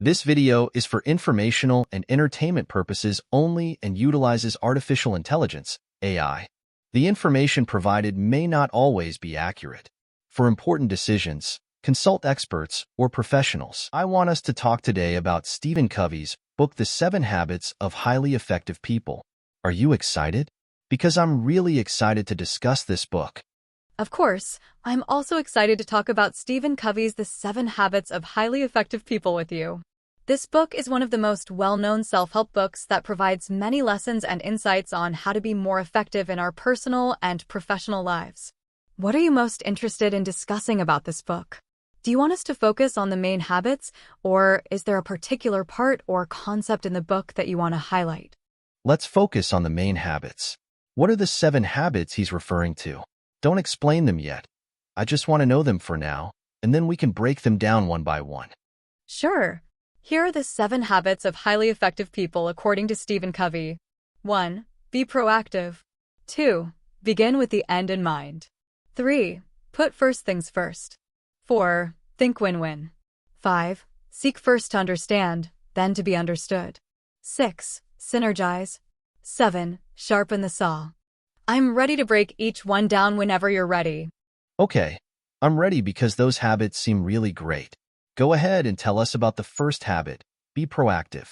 This video is for informational and entertainment purposes only and utilizes artificial intelligence, AI. The information provided may not always be accurate. For important decisions, consult experts or professionals. I want us to talk today about Stephen Covey's book, The 7 Habits of Highly Effective People. Are you excited? Because I'm really excited to discuss this book. Of course, I'm also excited to talk about Stephen Covey's The 7 Habits of Highly Effective People with you. This book is one of the most well-known self-help books that provides many lessons and insights on how to be more effective in our personal and professional lives. What are you most interested in discussing about this book? Do you want us to focus on the main habits, or is there a particular part or concept in the book that you want to highlight? Let's focus on the main habits. What are the 7 habits he's referring to? Don't explain them yet. I just want to know them for now, and then we can break them down one by one. Sure. Here are the 7 habits of highly effective people according to Stephen Covey. 1. Be proactive. 2. Begin with the end in mind. 3. Put first things first. 4. Think win-win. 5. Seek first to understand, then to be understood. 6. Synergize. 7. Sharpen the saw. I'm ready to break each one down whenever you're ready. Okay, I'm ready because those habits seem really great. Go ahead and tell us about the first habit, be proactive.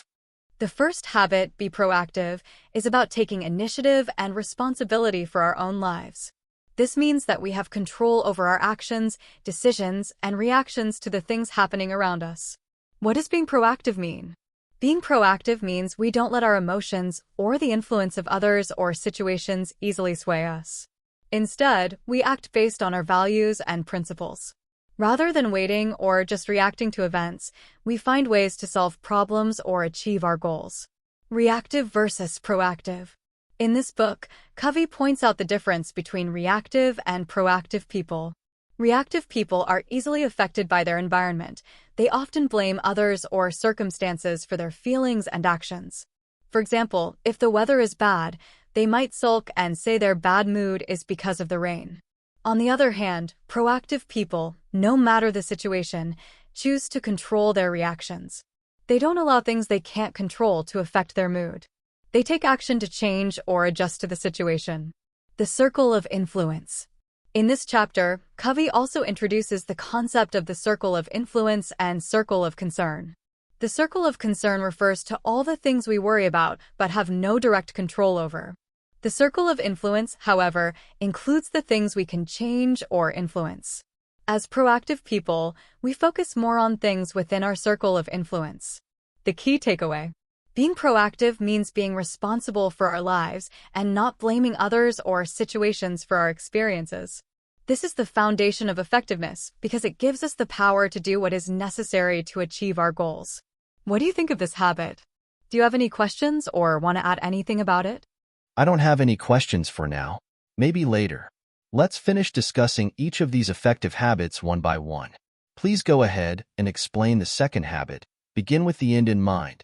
The first habit, be proactive, is about taking initiative and responsibility for our own lives. This means that we have control over our actions, decisions, and reactions to the things happening around us. What does being proactive mean? Being proactive means we don't let our emotions or the influence of others or situations easily sway us. Instead, we act based on our values and principles. Rather than waiting or just reacting to events, we find ways to solve problems or achieve our goals. Reactive versus proactive. In this book, Covey points out the difference between reactive and proactive people. Reactive people are easily affected by their environment. They often blame others or circumstances for their feelings and actions. For example, if the weather is bad, they might sulk and say their bad mood is because of the rain. On the other hand, proactive people, no matter the situation, choose to control their reactions. They don't allow things they can't control to affect their mood. They take action to change or adjust to the situation. The circle of influence. In this chapter, Covey also introduces the concept of the circle of influence and circle of concern. The circle of concern refers to all the things we worry about but have no direct control over. The circle of influence, however, includes the things we can change or influence. As proactive people, we focus more on things within our circle of influence. The key takeaway. Being proactive means being responsible for our lives and not blaming others or situations for our experiences. This is the foundation of effectiveness because it gives us the power to do what is necessary to achieve our goals. What do you think of this habit? Do you have any questions or want to add anything about it? I don't have any questions for now. Maybe later. Let's finish discussing each of these effective habits one by one. Please go ahead and explain the second habit. Begin with the end in mind.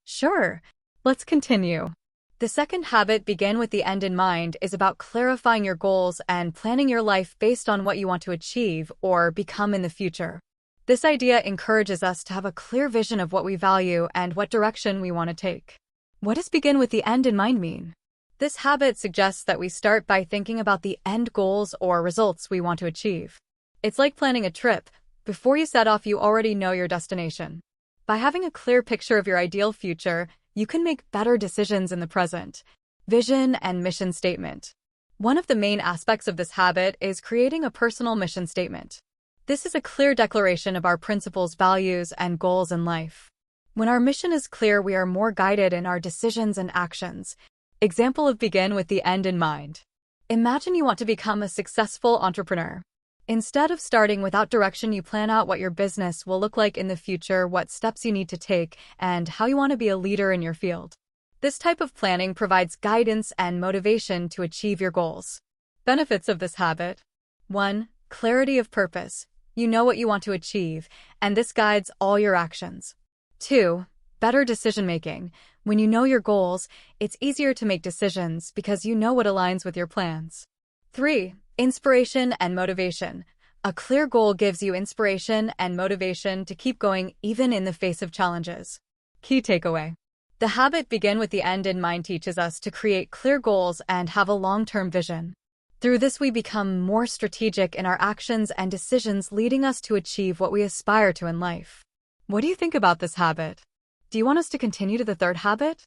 Sure. Let's continue. The second habit, begin with the end in mind, is about clarifying your goals and planning your life based on what you want to achieve or become in the future. This idea encourages us to have a clear vision of what we value and what direction we want to take. What does begin with the end in mind mean? This habit suggests that we start by thinking about the end goals or results we want to achieve. It's like planning a trip. Before you set off, you already know your destination. By having a clear picture of your ideal future, you can make better decisions in the present. Vision and mission statement. One of the main aspects of this habit is creating a personal mission statement. This is a clear declaration of our principles, values, and goals in life. When our mission is clear, we are more guided in our decisions and actions. Example of begin with the end in mind. Imagine you want to become a successful entrepreneur. Instead of starting without direction, you plan out what your business will look like in the future, what steps you need to take, and how you want to be a leader in your field. This type of planning provides guidance and motivation to achieve your goals. Benefits of this habit. 1. Clarity of purpose. You know what you want to achieve, and this guides all your actions. 2. Better decision-making. When you know your goals, it's easier to make decisions because you know what aligns with your plans. 3. Inspiration and motivation. A clear goal gives you inspiration and motivation to keep going even in the face of challenges. Key takeaway. The habit begin with the end in mind teaches us to create clear goals and have a long-term vision. Through this, we become more strategic in our actions and decisions, leading us to achieve what we aspire to in life. What do you think about this habit? Do you want us to continue to the third habit?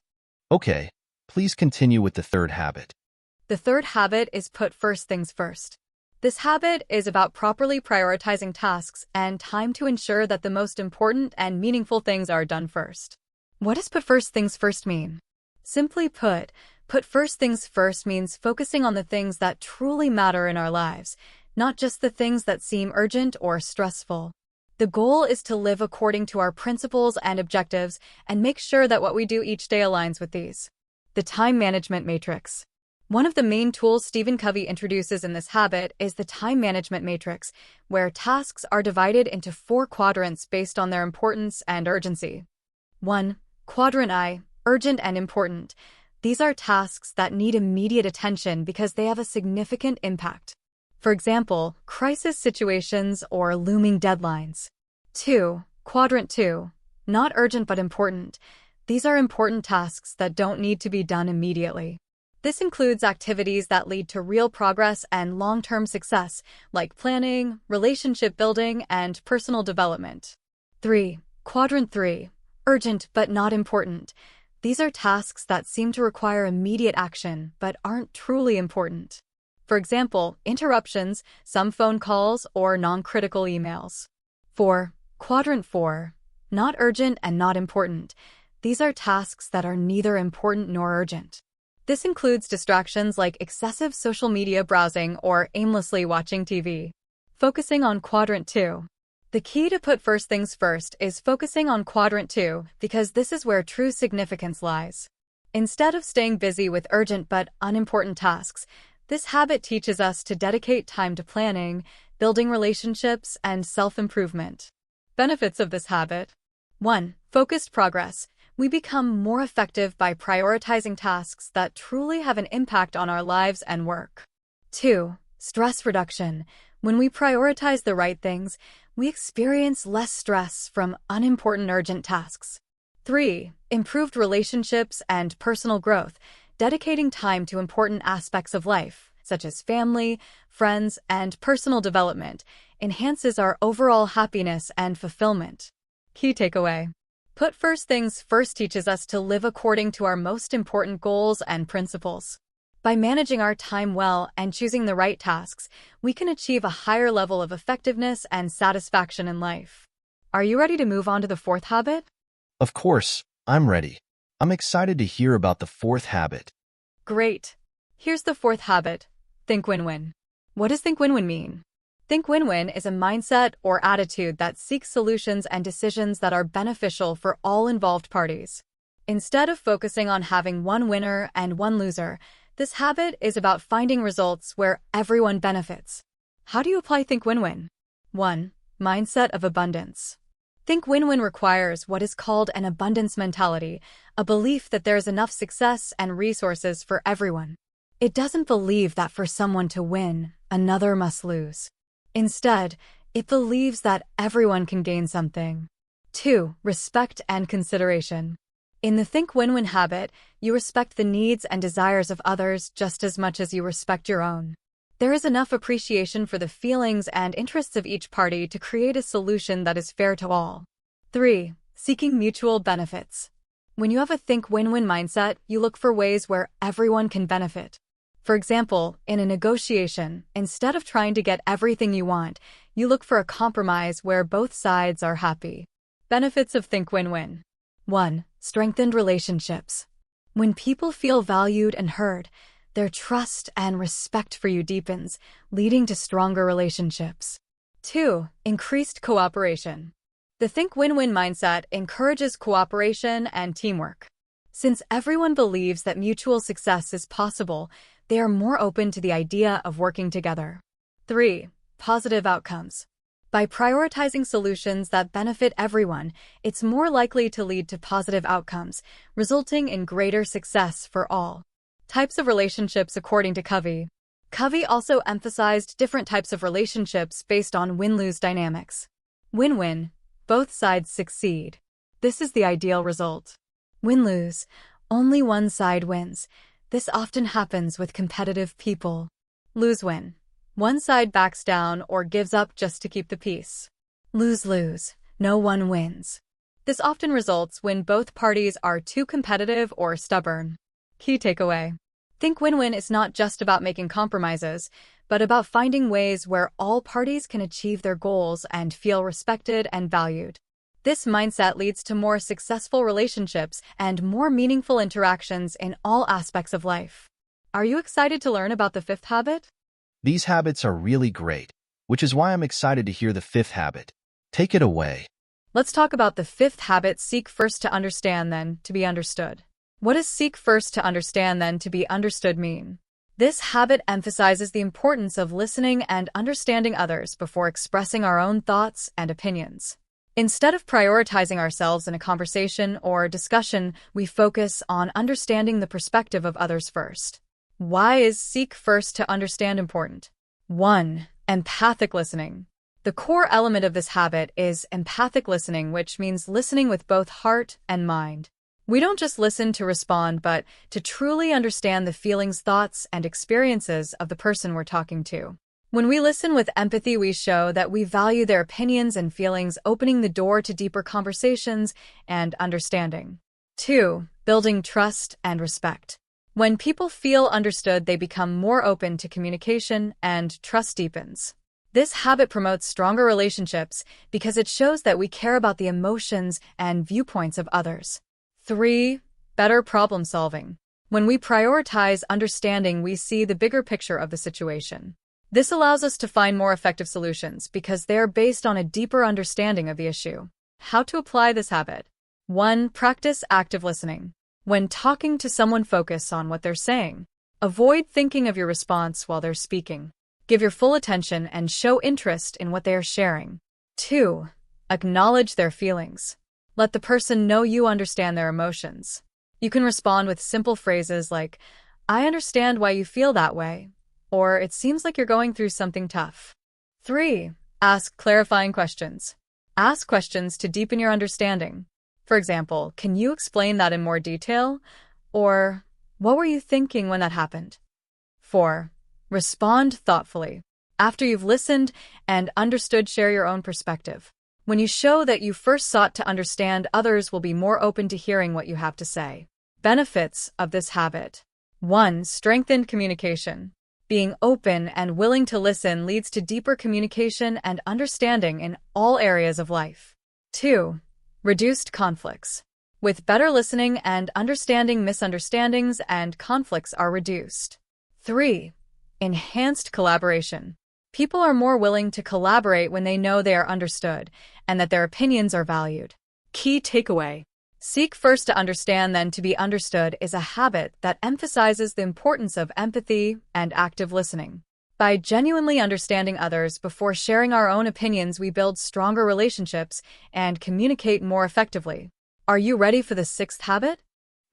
Okay, please continue with the third habit. The third habit is put first things first. This habit is about properly prioritizing tasks and time to ensure that the most important and meaningful things are done first. What does put first things first mean? Simply put first things first means focusing on the things that truly matter in our lives, not just the things that seem urgent or stressful. The goal is to live according to our principles and objectives and make sure that what we do each day aligns with these. The time management matrix. One of the main tools Stephen Covey introduces in this habit is the time management matrix, where tasks are divided into 4 quadrants based on their importance and urgency. 1. Quadrant I, urgent and important. These are tasks that need immediate attention because they have a significant impact. For example, crisis situations or looming deadlines. 2. Quadrant II, not urgent but important. These are important tasks that don't need to be done immediately. This includes activities that lead to real progress and long-term success, like planning, relationship building, and personal development. 3. Quadrant III, urgent but not important. These are tasks that seem to require immediate action but aren't truly important. For example, interruptions, some phone calls, or non-critical emails. 4. Quadrant IV, not urgent and not important. These are tasks that are neither important nor urgent. This includes distractions like excessive social media browsing or aimlessly watching TV. Focusing on Quadrant II. The key to put first things first is focusing on Quadrant II because this is where true significance lies. Instead of staying busy with urgent but unimportant tasks, this habit teaches us to dedicate time to planning, building relationships, and self-improvement. Benefits of this habit. 1. Focused progress. We become more effective by prioritizing tasks that truly have an impact on our lives and work. 2. Stress reduction. When we prioritize the right things, we experience less stress from unimportant urgent tasks. 3. Improved relationships and personal growth. Dedicating time to important aspects of life, such as family, friends, and personal development, enhances our overall happiness and fulfillment. Key takeaway. Put first things first teaches us to live according to our most important goals and principles. By managing our time well and choosing the right tasks, we can achieve a higher level of effectiveness and satisfaction in life. Are you ready to move on to the fourth habit? Of course, I'm ready. I'm excited to hear about the fourth habit. Great. Here's the fourth habit. Think win-win. What does think win-win mean? Think win-win is a mindset or attitude that seeks solutions and decisions that are beneficial for all involved parties. Instead of focusing on having one winner and one loser, this habit is about finding results where everyone benefits. How do you apply think win-win? 1. Mindset of abundance. Think win-win requires what is called an abundance mentality, a belief that there is enough success and resources for everyone. It doesn't believe that for someone to win, another must lose. Instead, it believes that everyone can gain something. 2. Respect and consideration. In the think win-win habit, you respect the needs and desires of others just as much as you respect your own. There is enough appreciation for the feelings and interests of each party to create a solution that is fair to all. 3. Seeking mutual benefits. When you have a think win-win mindset, you look for ways where everyone can benefit. For example, in a negotiation, instead of trying to get everything you want, you look for a compromise where both sides are happy. Benefits of think win-win. 1. Strengthened relationships. When people feel valued and heard, their trust and respect for you deepens, leading to stronger relationships. 2. Increased cooperation. The think win-win mindset encourages cooperation and teamwork. Since everyone believes that mutual success is possible, they are more open to the idea of working together. 3. Positive outcomes. By prioritizing solutions that benefit everyone, it's more likely to lead to positive outcomes, resulting in greater success for all. Types of relationships according to Covey. Covey also emphasized different types of relationships based on win-lose dynamics. Win-win, both sides succeed. This is the ideal result. Win-lose, only one side wins. This often happens with competitive people. Lose-win, one side backs down or gives up just to keep the peace. Lose-lose, no one wins. This often results when both parties are too competitive or stubborn. Key takeaway. Think win-win is not just about making compromises, but about finding ways where all parties can achieve their goals and feel respected and valued. This mindset leads to more successful relationships and more meaningful interactions in all aspects of life. Are you excited to learn about the fifth habit? These habits are really great, which is why I'm excited to hear the fifth habit. Take it away. Let's talk about the fifth habit: seek first to understand, then to be understood. What does seek first to understand, then to be understood mean? This habit emphasizes the importance of listening and understanding others before expressing our own thoughts and opinions. Instead of prioritizing ourselves in a conversation or discussion, we focus on understanding the perspective of others first. Why is seek first to understand important? 1. Empathic listening. The core element of this habit is empathic listening, which means listening with both heart and mind. We don't just listen to respond, but to truly understand the feelings, thoughts, and experiences of the person we're talking to. When we listen with empathy, we show that we value their opinions and feelings, opening the door to deeper conversations and understanding. 2. Building trust and respect. When people feel understood, they become more open to communication and trust deepens. This habit promotes stronger relationships because it shows that we care about the emotions and viewpoints of others. 3. Better problem solving. When we prioritize understanding, we see the bigger picture of the situation. This allows us to find more effective solutions because they are based on a deeper understanding of the issue. How to apply this habit? 1. Practice active listening. When talking to someone, focus on what they're saying. Avoid thinking of your response while they're speaking. Give your full attention and show interest in what they are sharing. 2. Acknowledge their feelings. Let the person know you understand their emotions. You can respond with simple phrases like, "I understand why you feel that way," or "It seems like you're going through something tough." 3. Ask clarifying questions. Ask questions to deepen your understanding. For example, "Can you explain that in more detail?" Or, "What were you thinking when that happened?" 4. Respond thoughtfully. After you've listened and understood, share your own perspective. When you show that you first sought to understand, others will be more open to hearing what you have to say. Benefits of this habit. 1. Strengthened communication. Being open and willing to listen leads to deeper communication and understanding in all areas of life. 2. Reduced conflicts. With better listening and understanding, misunderstandings and conflicts are reduced. 3. Enhanced collaboration. People are more willing to collaborate when they know they are understood and that their opinions are valued. Key takeaway. Seek first to understand, then to be understood is a habit that emphasizes the importance of empathy and active listening. By genuinely understanding others before sharing our own opinions, we build stronger relationships and communicate more effectively. Are you ready for the sixth habit?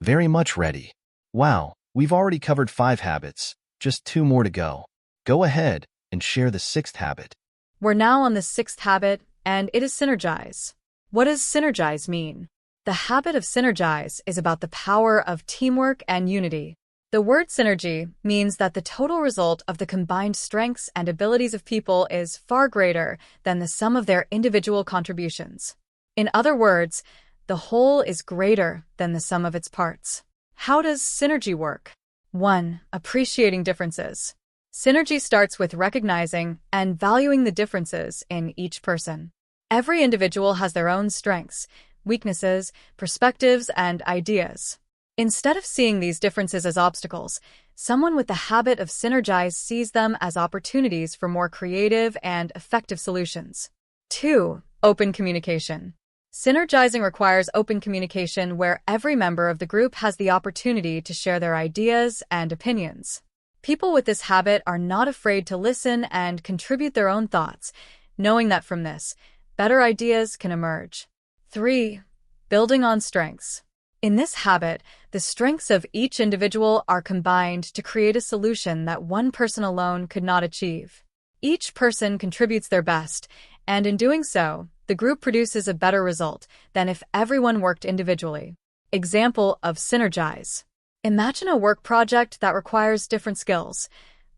Very much ready. Wow, we've already covered 5 habits. Just 2 more to go. Go ahead and share the 6th habit. We're now on the 6th habit, and it is synergize. What does synergize mean? The habit of synergize is about the power of teamwork and unity. The word synergy means that the total result of the combined strengths and abilities of people is far greater than the sum of their individual contributions. In other words, the whole is greater than the sum of its parts. How does synergy work? 1. Appreciating differences. Synergy starts with recognizing and valuing the differences in each person. Every individual has their own strengths, weaknesses, perspectives, and ideas. Instead of seeing these differences as obstacles, someone with the habit of synergize sees them as opportunities for more creative and effective solutions. 2. Open communication. Synergizing requires open communication where every member of the group has the opportunity to share their ideas and opinions. People with this habit are not afraid to listen and contribute their own thoughts, knowing that from this, better ideas can emerge. 3. Building on strengths. In this habit, the The strengths of each individual are combined to create a solution that one person alone could not achieve. Each person contributes their best, and in doing so, the group produces a better result than if everyone worked individually. Example of synergize. Imagine a work project that requires different skills.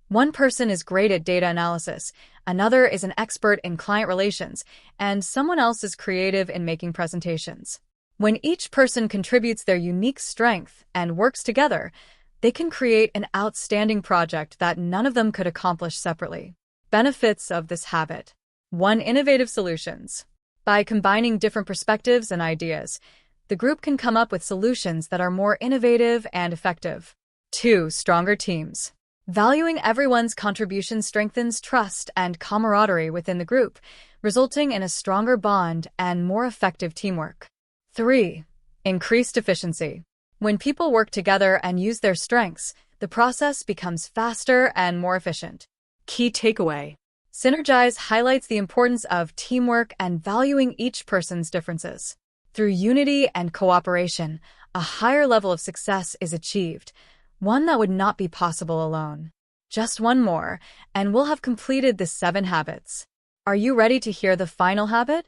One person is great at data analysis, another is an expert in client relations, and someone else is creative in making presentations. When each person contributes their unique strength and works together, they can create an outstanding project that none of them could accomplish separately. Benefits of this habit. 1. Innovative solutions. By combining different perspectives and ideas, the group can come up with solutions that are more innovative and effective. 2. Stronger teams. Valuing everyone's contribution strengthens trust and camaraderie within the group, resulting in a stronger bond and more effective teamwork. 3. Increased efficiency. When people work together and use their strengths, the process becomes faster and more efficient. Key takeaway. Synergize highlights the importance of teamwork and valuing each person's differences. Through unity and cooperation, a higher level of success is achieved, one that would not be possible alone. Just one more, and we'll have completed the 7 habits. Are you ready to hear the final habit?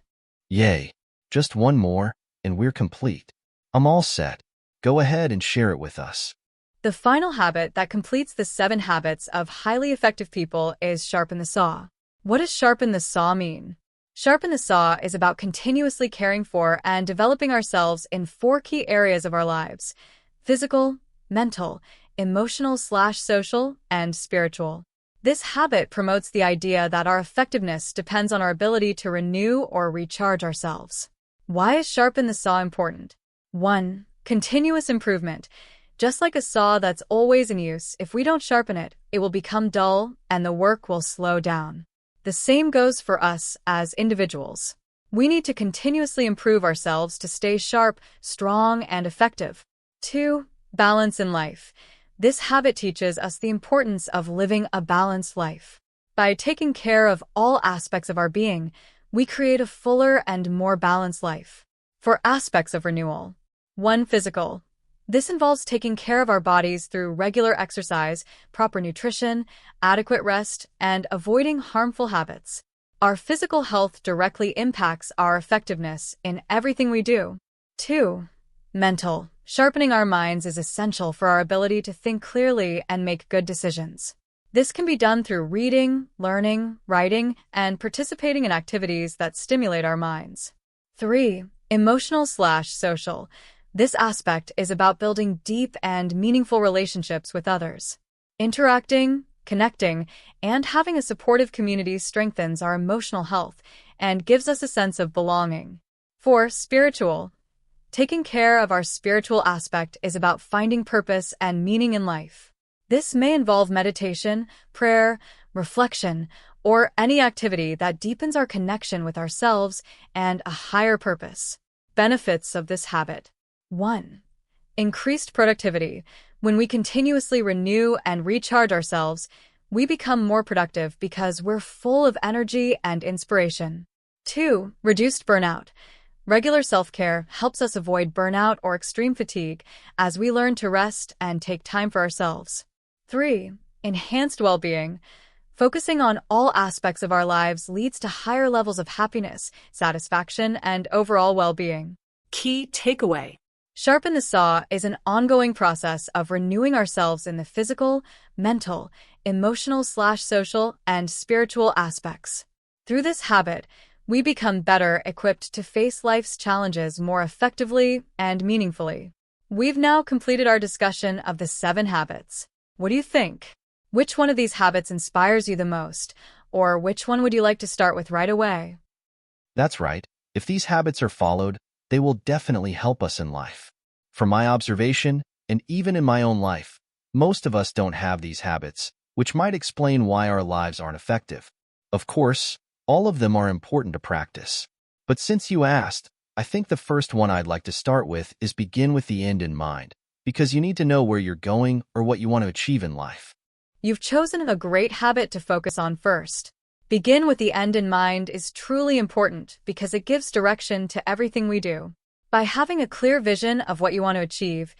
Yay! Just one more, and we're complete. I'm all set. Go ahead and share it with us. The final habit that completes the 7 habits of highly effective people is sharpen the saw. What does sharpen the saw mean? Sharpen the saw is about continuously caring for and developing ourselves in 4 key areas of our lives: physical, mental, emotional/social, and spiritual. This habit promotes the idea that our effectiveness depends on our ability to renew or recharge ourselves. Why is sharpen the saw important? 1. Continuous improvement. Just like a saw that's always in use, if we don't sharpen it, it will become dull and the work will slow down. The same goes for us as individuals. We need to continuously improve ourselves to stay sharp, strong, and effective. 2. Balance in life. This habit teaches us the importance of living a balanced life. By taking care of all aspects of our being, we create a fuller and more balanced life. For aspects of renewal. 1. Physical. This involves taking care of our bodies through regular exercise, proper nutrition, adequate rest, and avoiding harmful habits. Our physical health directly impacts our effectiveness in everything we do. 2. Mental. Sharpening our minds is essential for our ability to think clearly and make good decisions. This can be done through reading, learning, writing, and participating in activities that stimulate our minds. 3. Emotional/social. This aspect is about building deep and meaningful relationships with others. Interacting, connecting, and having a supportive community strengthens our emotional health and gives us a sense of belonging. 4. Spiritual. Taking care of our spiritual aspect is about finding purpose and meaning in life. This may involve meditation, prayer, reflection, or any activity that deepens our connection with ourselves and a higher purpose. Benefits of this habit. 1. Increased productivity. When we continuously renew and recharge ourselves, we become more productive because we're full of energy and inspiration. 2. Reduced burnout. Regular self-care helps us avoid burnout or extreme fatigue as we learn to rest and take time for ourselves. 3. Enhanced well-being. Focusing on all aspects of our lives leads to higher levels of happiness, satisfaction, and overall well-being. Key takeaway. Sharpen the saw is an ongoing process of renewing ourselves in the physical, mental, emotional/social, and spiritual aspects. Through this habit, we become better equipped to face life's challenges more effectively and meaningfully. We've now completed our discussion of the 7 habits. What do you think? Which one of these habits inspires you the most, or which one would you like to start with right away? That's right. If these habits are followed, they will definitely help us in life. From my observation, and even in my own life, most of us don't have these habits, which might explain why our lives aren't effective. Of course, all of them are important to practice. But since you asked, I think the first one I'd like to start with is begin with the end in mind, because you need to know where you're going or what you want to achieve in life. You've chosen a great habit to focus on first. Begin with the end in mind is truly important because it gives direction to everything we do. By having a clear vision of what you want to achieve,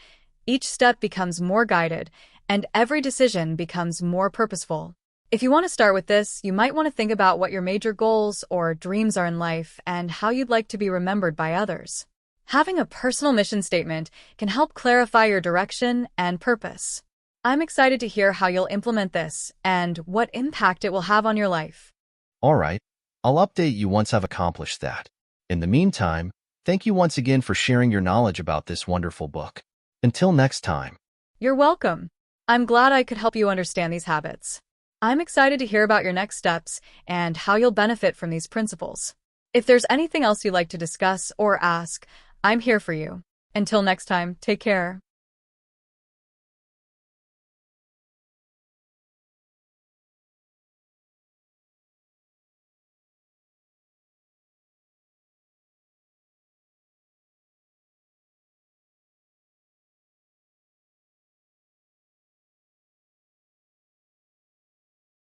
Each step becomes more guided, and every decision becomes more purposeful. If you want to start with this, you might want to think about what your major goals or dreams are in life and how you'd like to be remembered by others. Having a personal mission statement can help clarify your direction and purpose. I'm excited to hear how you'll implement this and what impact it will have on your life. All right, I'll update you once I've accomplished that. In the meantime, thank you once again for sharing your knowledge about this wonderful book. Until next time. You're welcome. I'm glad I could help you understand these habits. I'm excited to hear about your next steps and how you'll benefit from these principles. If there's anything else you'd like to discuss or ask, I'm here for you. Until next time, take care.